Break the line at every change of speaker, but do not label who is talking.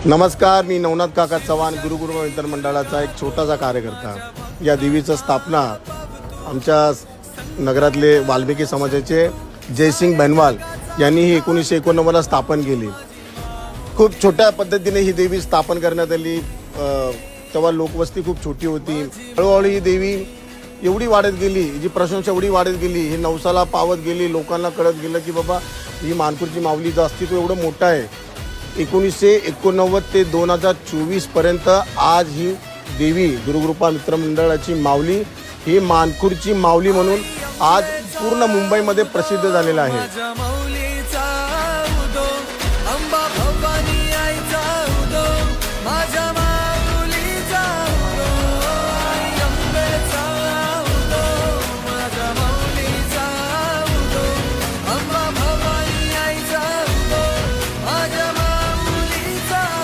नमस्कार, मी नवनाथ काका चव्हाण, गुरुकृपा वितरण मंडळाचा एक छोटासा कार्यकर्ता। या देवीची स्थापना आमच्या नगरातले वाल्मिकी समाजाचे जयसिंग बेनवाल यांनी ही 1989 स्थापन केली। खूप छोट्या पद्धतीने ही देवी स्थापन करण्यात आली। तेव्हा लोकवस्ती खूप छोटी होती। हळूहळू ही देवी एवढी वाढत गेली, जी प्रशंसा एवढी वाढत गेली, ही नवसाला पावत गेली। लोकांना कळत गेलं की बाबा ही मानकुरची माऊलीचं अस्तित्व एवढं मोठं आहे। 1989 ते 2024 पर्यंत आज ही देवी गुरुकृपा मित्र मंडळाची माऊली ही मानकुरची माऊली म्हणून आज पूर्ण मुंबईमध्ये प्रसिद्ध झालेला आहे।